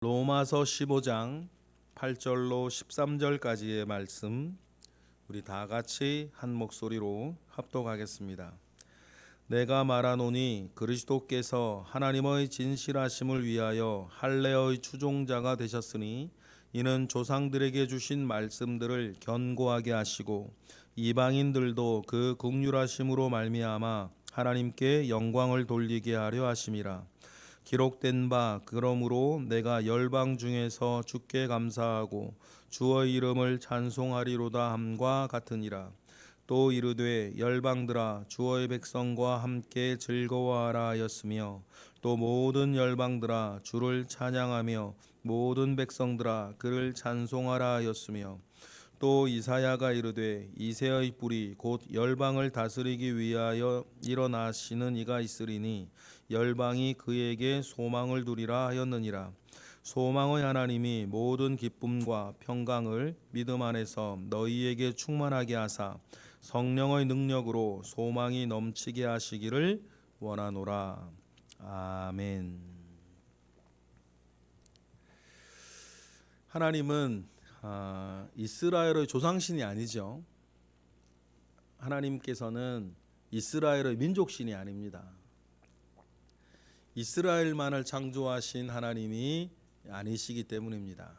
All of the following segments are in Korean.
로마서 15장 8절로 13절까지의 말씀 우리 다 같이 한 목소리로 합독하겠습니다. 내가 말하노니 그리스도께서 하나님의 진실하심을 위하여 할례의 추종자가 되셨으니 이는 조상들에게 주신 말씀들을 견고하게 하시고 이방인들도 그 긍휼하심으로 말미암아 하나님께 영광을 돌리게 하려 하심이라. 기록된 바 그러므로 내가 열방 중에서 주께 감사하고 주의 이름을 찬송하리로다 함과 같으니라. 또 이르되 열방들아 주의 백성과 함께 즐거워하라 하였으며 또 모든 열방들아 주를 찬양하며 모든 백성들아 그를 찬송하라 하였으며 또 이사야가 이르되 이새의 뿔이 곧 열방을 다스리기 위하여 일어나시는 이가 있으리니 열방이 그에게 소망을 두리라 하였느니라. 소망의 하나님이 모든 기쁨과 평강을 믿음 안에서 너희에게 충만하게 하사 성령의 능력으로 소망이 넘치게 하시기를 원하노라. 아멘. 하나님은 이스라엘의 조상신이 아니죠. 하나님께서는 이스라엘의 민족신이 아닙니다. 이스라엘만을 창조하신 하나님이 아니시기 때문입니다.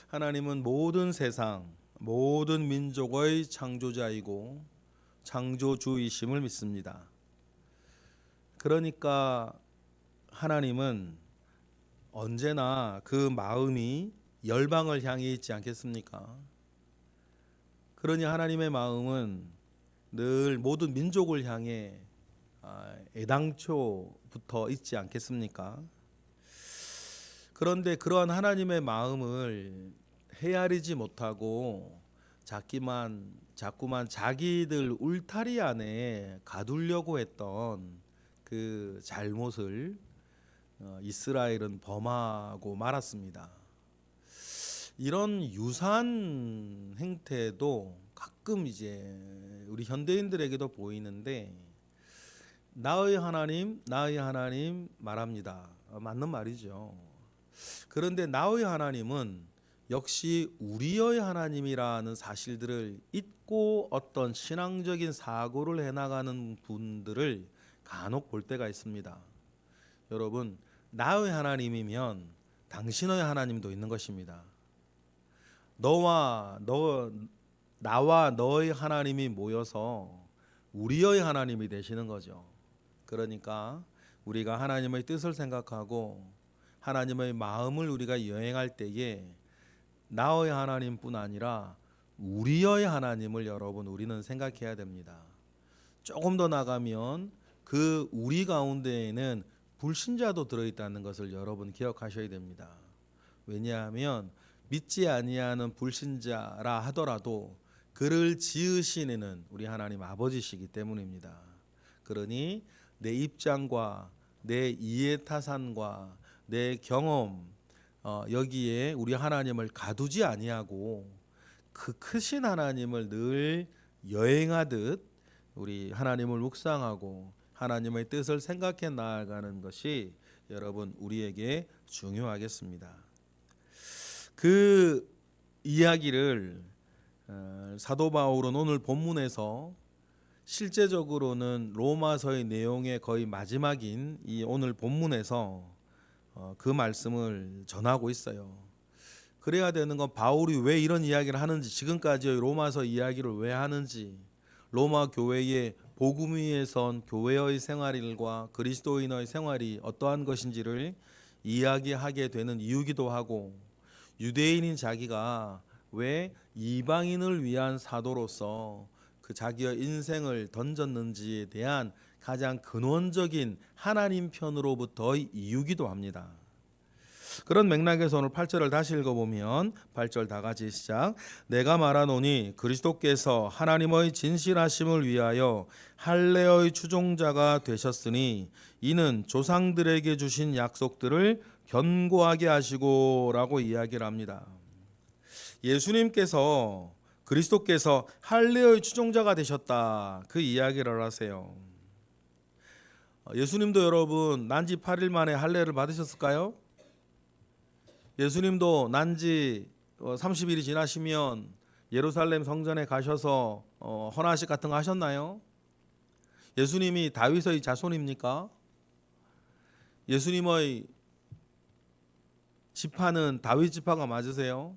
하나님은 모든 세상, 모든 민족의 창조자이고 창조주이심을 믿습니다. 그러니까 하나님은 언제나 그 마음이 열방을 향해 있지 않겠습니까? 그러니 하나님의 마음은 늘 모든 민족을 향해 애당초부터 있지 않겠습니까? 그런데 그러한 하나님의 마음을 헤아리지 못하고 자꾸만 자기들 울타리 안에 가두려고 했던 그 잘못을 이스라엘은 범하고 말았습니다. 이런 유사한 행태도 가끔 이제 우리 현대인들에게도 보이는데 나의 하나님 말합니다. 맞는 말이죠. 그런데 나의 하나님은 역시 우리의 하나님이라는 사실들을 잊고 어떤 신앙적인 사고를 해나가는 분들을 간혹 볼 때가 있습니다. 여러분, 나의 하나님이면 당신의 하나님도 있는 것입니다. 나와 너의 하나님이 모여서 우리의 하나님이 되시는 거죠. 그러니까 우리가 하나님의 뜻을 생각하고 하나님의 마음을 우리가 여행할 때에 나의 하나님뿐 아니라 우리의 하나님을 여러분 우리는 생각해야 됩니다. 조금 더 나가면 그 우리 가운데에는 불신자도 들어있다는 것을 여러분 기억하셔야 됩니다. 왜냐하면 믿지 아니하는 불신자라 하더라도 그를 지으신 이는 우리 하나님 아버지시기 때문입니다. 그러니 내 입장과 내 이해타산과 내 경험 여기에 우리 하나님을 가두지 아니하고 그 크신 하나님을 늘 여행하듯 우리 하나님을 묵상하고 하나님의 뜻을 생각해 나아가는 것이 여러분 우리에게 중요하겠습니다. 그 이야기를 사도 바울은 오늘 본문에서 실제적으로는 로마서의 내용의 거의 마지막인 이 오늘 본문에서 그 말씀을 전하고 있어요. 그래야 되는 건 바울이 왜 이런 이야기를 하는지, 지금까지의 로마서 이야기를 왜 하는지, 로마 교회의 복음 위에 선 교회의 생활과 그리스도인의 생활이 어떠한 것인지를 이야기하게 되는 이유기도 하고, 유대인인 자기가 왜 이방인을 위한 사도로서 그 자기의 인생을 던졌는지에 대한 가장 근원적인 하나님 편으로부터의 이유기도 합니다. 그런 맥락에서 오늘 8절을 다시 읽어보면 8절 다 같이 시작. 내가 말하노니 그리스도께서 하나님의 진실하심을 위하여 할례의 추종자가 되셨으니 이는 조상들에게 주신 약속들을 견고하게 하시고 라고 이야기를 합니다. 예수님께서 그리스도께서 할례의 추종자가 되셨다, 그 이야기를 하세요. 예수님도 여러분 난지 8일 만에 할례를 받으셨을까요? 예수님도 난지 30일이 지나시면 예루살렘 성전에 가셔서 헌화식 같은 거 하셨나요? 예수님이 다윗의 자손입니까? 예수님의 지파는 다윗 지파가 맞으세요?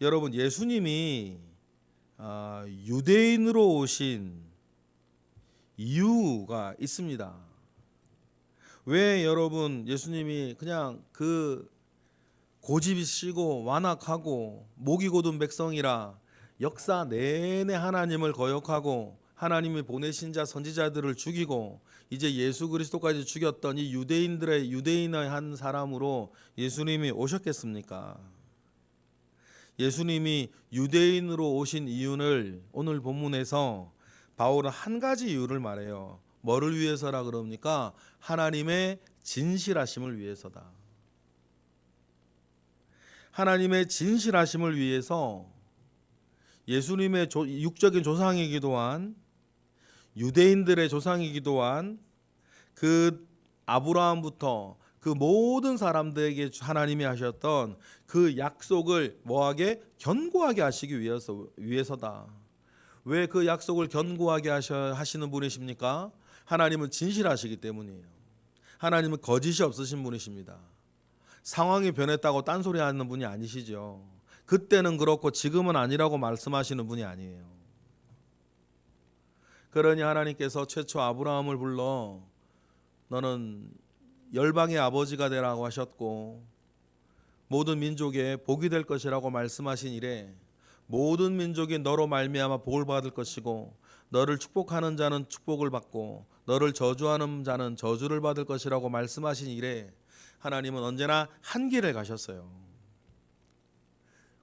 여러분, 예수님이 유대인으로 오신 이유가 있습니다. 왜 여러분 예수님이 그냥 그 고집이시고 완악하고 목이 곧은 백성이라 역사 내내 하나님을 거역하고 하나님이 보내신 자 선지자들을 죽이고 이제 예수 그리스도까지 죽였던 이 유대인의 한 사람으로 예수님이 오셨겠습니까? 예수님이 유대인으로 오신 이유를 오늘 본문에서 바울은 한 가지 이유를 말해요. 뭐를 위해서라 그럽니까? 하나님의 진실하심을 위해서다. 하나님의 진실하심을 위해서 예수님의 육적인 조상이기도 한 유대인들의 조상이기도 한 그 아브라함부터 그 모든 사람들에게 하나님이 하셨던 그 약속을 뭐하게? 견고하게 하시기 위해서다. 왜 그 약속을 견고하게 하시는 분이십니까? 하나님은 진실하시기 때문이에요. 하나님은 거짓이 없으신 분이십니다. 상황이 변했다고 딴소리 하는 분이 아니시죠. 그때는 그렇고 지금은 아니라고 말씀하시는 분이 아니에요. 그러니 하나님께서 최초 아브라함을 불러 너는 열방의 아버지가 되라고 하셨고 모든 민족에 복이 될 것이라고 말씀하신 이래 모든 민족이 너로 말미암아 복을 받을 것이고 너를 축복하는 자는 축복을 받고 너를 저주하는 자는 저주를 받을 것이라고 말씀하신 이래 하나님은 언제나 한 길을 가셨어요.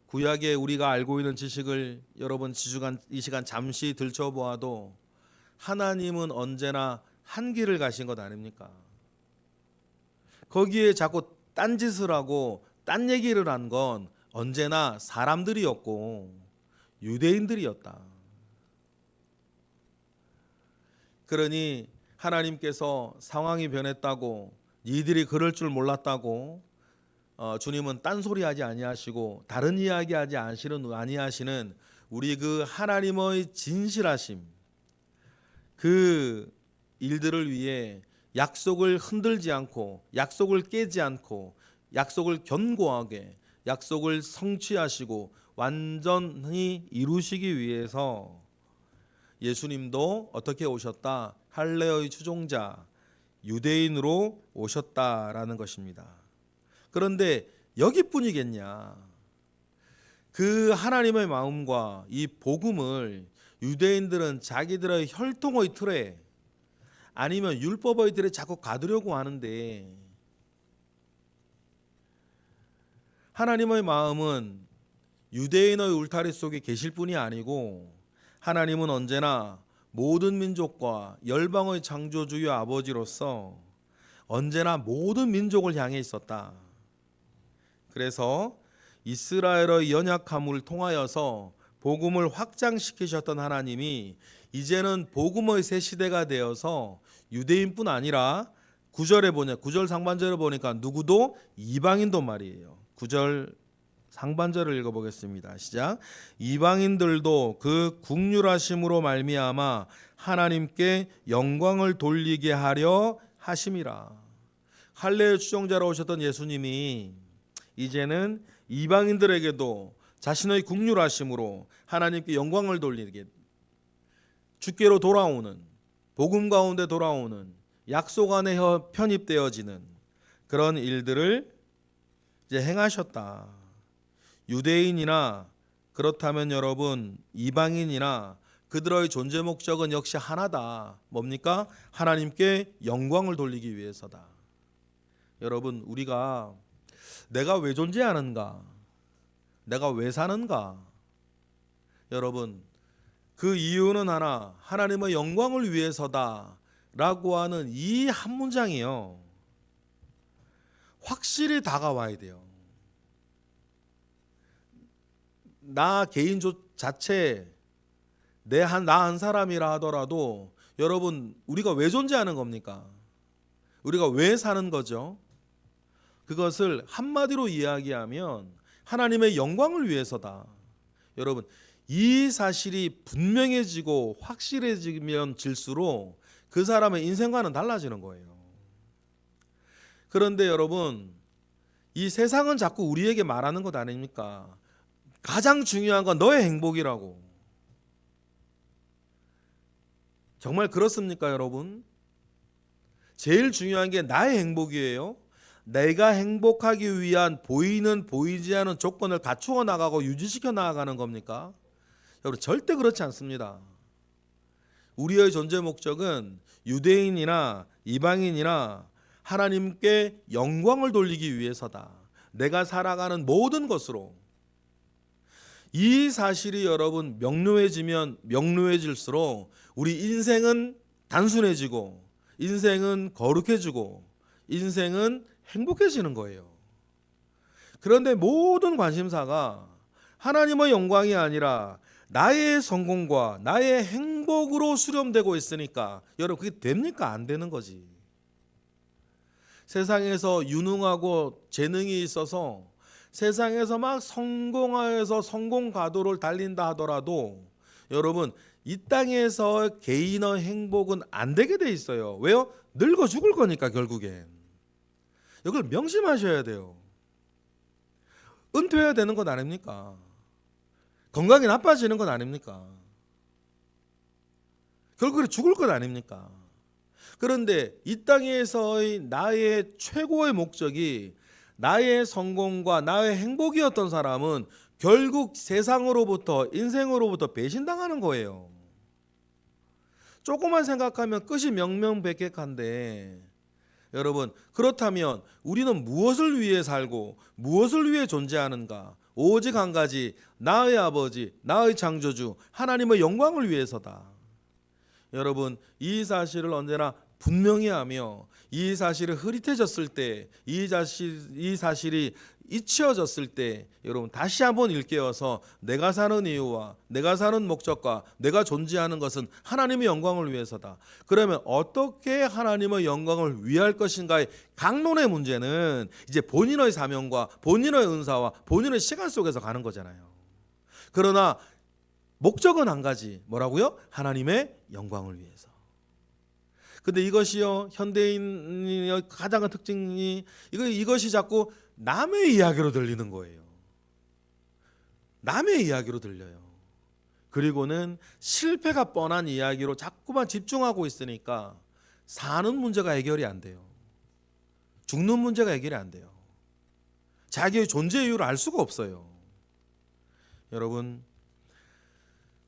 구약에 우리가 알고 있는 지식을 여러분 이 시간 잠시 들춰보아도 하나님은 언제나 한 길을 가신 것 아닙니까? 거기에 자꾸 딴짓을 하고 딴 얘기를 한 건 언제나 사람들이었고 유대인들이었다. 그러니 하나님께서 상황이 변했다고 니들이 그럴 줄 몰랐다고 주님은 딴소리하지 아니하시고 다른 이야기하지 아니하시는 우리 그 하나님의 진실하심 그 일들을 위해 약속을 흔들지 않고 약속을 깨지 않고 약속을 견고하게 약속을 성취하시고 완전히 이루시기 위해서 예수님도 어떻게 오셨다? 할례의 추종자 유대인으로 오셨다라는 것입니다. 그런데 여기뿐이겠냐? 그 하나님의 마음과 이 복음을 유대인들은 자기들의 혈통의 틀에 아니면 율법의 틀에 자꾸 가두려고 하는데 하나님의 마음은 유대인의 울타리 속에 계실 뿐이 아니고 하나님은 언제나 모든 민족과 열방의 창조주요 아버지로서 언제나 모든 민족을 향해 있었다. 그래서 이스라엘의 연약함을 통하여서 복음을 확장시키셨던 하나님이 이제는 복음의 새 시대가 되어서 유대인뿐 아니라 9절 상반절을 보니까 누구도 이방인도 말이에요. 9절 상반절을 읽어보겠습니다. 시작. 이방인들도 그 국률하심으로 말미암아 하나님께 영광을 돌리게 하려 하심이라. 할례의 추종자로 오셨던 예수님이 이제는 이방인들에게도 자신의 국률하심으로 하나님께 영광을 돌리게 주께로 돌아오는 복음 가운데 돌아오는 약속 안에 편입되어지는 그런 일들을 이제 행하셨다. 유대인이나 그렇다면 여러분 이방인이나 그들의 존재 목적은 역시 하나다. 뭡니까? 하나님께 영광을 돌리기 위해서다. 여러분 우리가 내가 왜 존재하는가? 내가 왜 사는가? 여러분 그 이유는 하나, 하나님의 영광을 위해서다 라고 하는 이 한 문장이요 확실히 다가와야 돼요. 나 개인 자체 나 한 사람이라 하더라도 여러분 우리가 왜 존재하는 겁니까? 우리가 왜 사는 거죠? 그것을 한마디로 이야기하면 하나님의 영광을 위해서다. 여러분, 이 사실이 분명해지고 확실해지면 질수록 그 사람의 인생과는 달라지는 거예요. 그런데 여러분, 이 세상은 자꾸 우리에게 말하는 것 아닙니까? 가장 중요한 건 너의 행복이라고. 정말 그렇습니까, 여러분? 제일 중요한 게 나의 행복이에요. 내가 행복하기 위한 보이는 보이지 않은 조건을 갖추어 나가고 유지시켜 나가는 겁니까? 여러분, 절대 그렇지 않습니다. 우리의 존재 목적은 유대인이나 이방인이나 하나님께 영광을 돌리기 위해서다. 내가 살아가는 모든 것으로. 이 사실이 여러분 명료해지면 명료해질수록 우리 인생은 단순해지고 인생은 거룩해지고 인생은 행복해지는 거예요. 그런데 모든 관심사가 하나님의 영광이 아니라 나의 성공과 나의 행복으로 수렴되고 있으니까 여러분, 그게 됩니까? 안 되는 거지. 세상에서 유능하고 재능이 있어서 세상에서 막 성공하여서 성공 가도를 달린다 하더라도 여러분, 이 땅에서 개인의 행복은 안 되게 돼 있어요. 왜요? 늙어 죽을 거니까 결국엔. 이걸 명심하셔야 돼요. 은퇴해야 되는 것 아닙니까? 건강이 나빠지는 것 아닙니까? 결국에 죽을 것 아닙니까? 그런데 이 땅에서의 나의 최고의 목적이 나의 성공과 나의 행복이었던 사람은 결국 세상으로부터 인생으로부터 배신당하는 거예요. 조금만 생각하면 끝이 명명백백한데 여러분, 그렇다면 우리는 무엇을 위해 살고 무엇을 위해 존재하는가? 오직 한 가지, 나의 아버지, 나의 창조주 하나님의 영광을 위해서다. 여러분, 이 사실을 언제나 분명히 하며 이 사실이 흐릿해졌을 때, 이 사실이 잊혀졌을 때 여러분 다시 한번 일깨워서 내가 사는 이유와 내가 사는 목적과 내가 존재하는 것은 하나님의 영광을 위해서다. 그러면 어떻게 하나님의 영광을 위할 것인가의 강론의 문제는 이제 본인의 사명과 본인의 은사와 본인의 시간 속에서 가는 거잖아요. 그러나 목적은 한 가지, 뭐라고요? 하나님의 영광을 위해서. 근데 이것이요, 현대인의 가장 큰 특징이 이것이 자꾸 남의 이야기로 들리는 거예요. 남의 이야기로 들려요. 그리고는 실패가 뻔한 이야기로 자꾸만 집중하고 있으니까 사는 문제가 해결이 안 돼요. 죽는 문제가 해결이 안 돼요. 자기의 존재 이유를 알 수가 없어요. 여러분,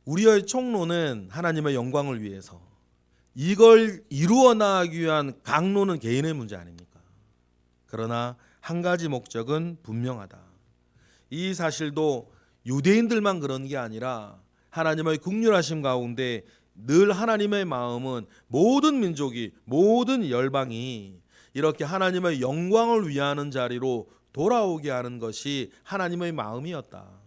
우리의 총론은 하나님의 영광을 위해서, 이걸 이루어 나가기 위한 강론은 개인의 문제 아닙니까? 그러나 한 가지 목적은 분명하다. 이 사실도 유대인들만 그런 게 아니라 하나님의 긍휼하심 가운데 늘 하나님의 마음은 모든 민족이, 모든 열방이 이렇게 하나님의 영광을 위하는 자리로 돌아오게 하는 것이 하나님의 마음이었다.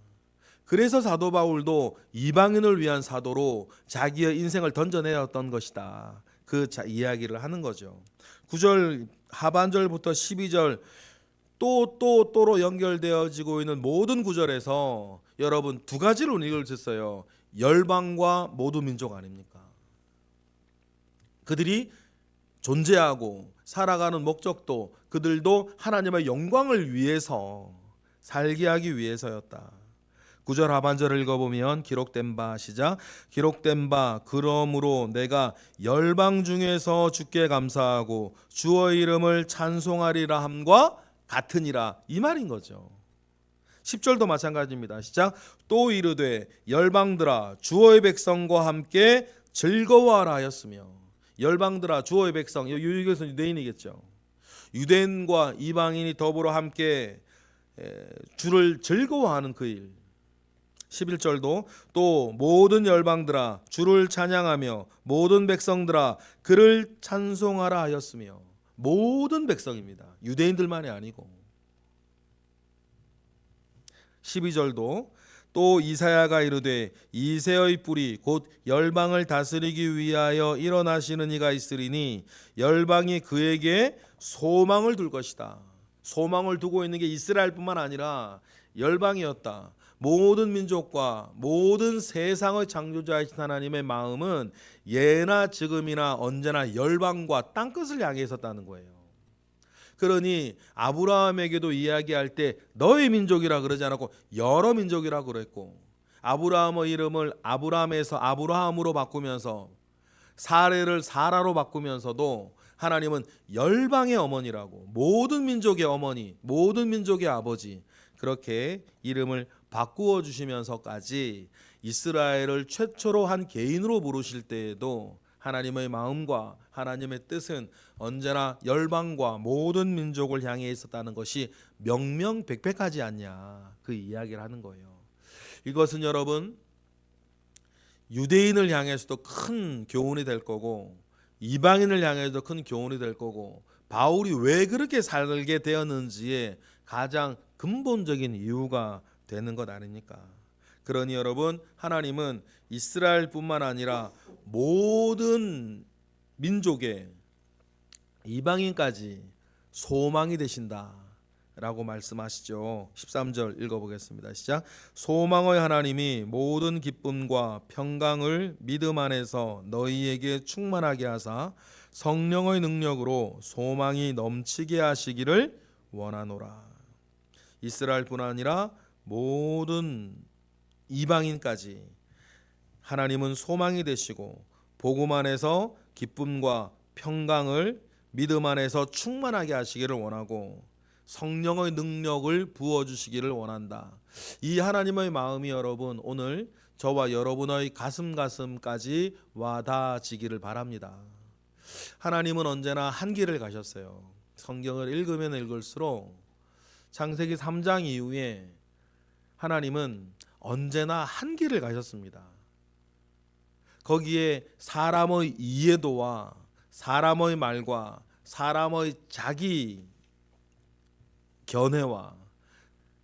그래서 사도 바울도 이방인을 위한 사도로 자기의 인생을 던져내었던 것이다. 그 이야기를 하는 거죠. 9절 하반절부터 12절 또로 연결되어지고 있는 모든 구절에서 여러분 두 가지로 읽어졌어요. 열방과 모두 민족 아닙니까? 그들이 존재하고 살아가는 목적도 그들도 하나님의 영광을 위해서 살게 하기 위해서였다. 9절 하반절을 읽어보면 기록된 바 시작. 기록된 바 그러므로 내가 열방 중에서 주께 감사하고 주의 이름을 찬송하리라 함과 같으니라, 이 말인 거죠. 10절도 마찬가지입니다. 시작. 또 이르되 열방들아 주의 백성과 함께 즐거워하라 하였으며. 열방들아 주의 백성, 여기서 유대인이겠죠. 유대인과 이방인이 더불어 함께 주를 즐거워하는 그 일. 11절도 또 모든 열방들아 주를 찬양하며 모든 백성들아 그를 찬송하라 하였으며. 모든 백성입니다. 유대인들만이 아니고. 12절도 또 이사야가 이르되 이새의 뿔이 곧 열방을 다스리기 위하여 일어나시는 이가 있으리니 열방이 그에게 소망을 둘 것이다. 소망을 두고 있는 게 이스라엘뿐만 아니라 열방이었다. 모든 민족과 모든 세상의 창조자이신 하나님의 마음은 예나 지금이나 언제나 열방과 땅끝을 향해 있었다는 거예요. 그러니 아브라함에게도 이야기할 때 너희 민족이라 그러지 않았고 여러 민족이라 그랬고, 아브라함의 이름을 아브람에서 아브라함으로 바꾸면서 사레를 사라로 바꾸면서도 하나님은 열방의 어머니라고, 모든 민족의 어머니, 모든 민족의 아버지, 그렇게 이름을 바꾸어 주시면서까지 이스라엘을 최초로 한 개인으로 부르실 때에도 하나님의 마음과 하나님의 뜻은 언제나 열방과 모든 민족을 향해 있었다는 것이 명명백백하지 않냐, 그 이야기를 하는 거예요. 이것은 여러분 유대인을 향해서도 큰 교훈이 될 거고, 이방인을 향해서도 큰 교훈이 될 거고, 바울이 왜 그렇게 살게 되었는지에 가장 근본적인 이유가 되는 것 아닙니까? 그러니 여러분, 하나님은 이스라엘뿐만 아니라 모든 민족의 이방인까지 소망이 되신다 라고 말씀하시죠. 13절 읽어보겠습니다. 시작. 소망의 하나님이 모든 기쁨과 평강을 믿음 안에서 너희에게 충만하게 하사 성령의 능력으로 소망이 넘치게 하시기를 원하노라. 이스라엘뿐 아니라 모든 이방인까지 하나님은 소망이 되시고 복음 안에서 기쁨과 평강을 믿음 안에서 충만하게 하시기를 원하고 성령의 능력을 부어주시기를 원한다. 이 하나님의 마음이 여러분 오늘 저와 여러분의 가슴까지 와닿아지기를 바랍니다. 하나님은 언제나 한 길을 가셨어요. 성경을 읽으면 읽을수록 창세기 3장 이후에 하나님은 언제나 한 길을 가셨습니다. 거기에 사람의 이해도와 사람의 말과 사람의 자기 견해와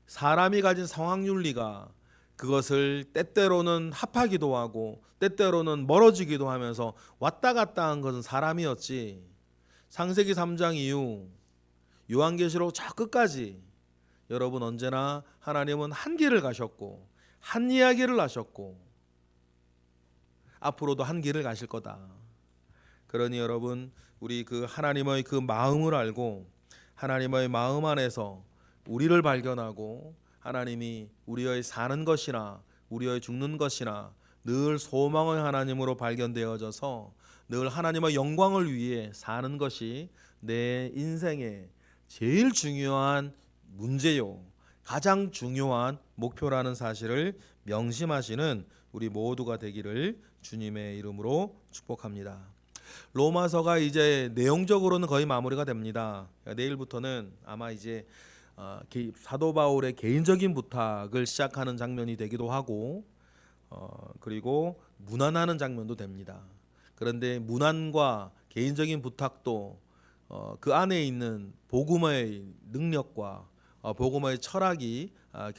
사람이 가진 상황윤리가 그것을 때때로는 합하기도 하고 때때로는 멀어지기도 하면서 왔다 갔다 한 것은 사람이었지, 창세기 3장 이후 요한계시록 저 끝까지 여러분 언제나 하나님은 한 길을 가셨고 한 이야기를 하셨고 앞으로도 한 길을 가실 거다. 그러니 여러분 우리 그 하나님의 그 마음을 알고 하나님의 마음 안에서 우리를 발견하고 하나님이 우리의 사는 것이나 우리의 죽는 것이나 늘 소망의 하나님으로 발견되어져서 늘 하나님의 영광을 위해 사는 것이 내 인생의 제일 중요한 문제요, 가장 중요한 목표라는 사실을 명심하시는 우리 모두가 되기를 주님의 이름으로 축복합니다. 로마서가 이제 내용적으로는 거의 마무리가 됩니다. 내일부터는 아마 이제 사도 바울의 개인적인 부탁을 시작하는 장면이 되기도 하고 그리고 문안하는 장면도 됩니다. 그런데 문안과 개인적인 부탁도 그 안에 있는 복음의 능력과 복음의 철학이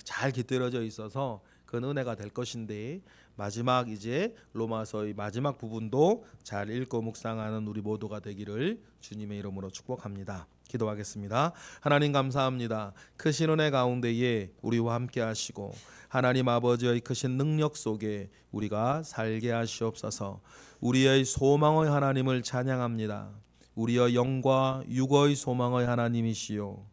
잘 깃들어져 있어서 그 은혜가 될 것인데, 마지막 이제 로마서의 마지막 부분도 잘 읽고 묵상하는 우리 모두가 되기를 주님의 이름으로 축복합니다. 기도하겠습니다. 하나님 감사합니다. 크신 은혜 가운데에 우리와 함께 하시고 하나님 아버지의 크신 능력 속에 우리가 살게 하시옵소서. 우리의 소망의 하나님을 찬양합니다. 우리의 영과 육의 소망의 하나님이시요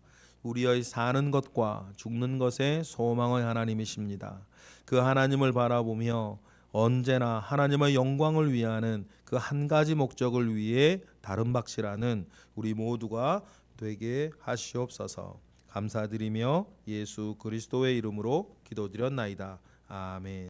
우리의 사는 것과 죽는 것의 소망의 하나님이십니다. 그 하나님을 바라보며 언제나 하나님의 영광을 위하는 그 한 가지 목적을 위해 다른 박씨라는 우리 모두가 되게 하시옵소서. 감사드리며 예수 그리스도의 이름으로 기도드렸나이다. 아멘.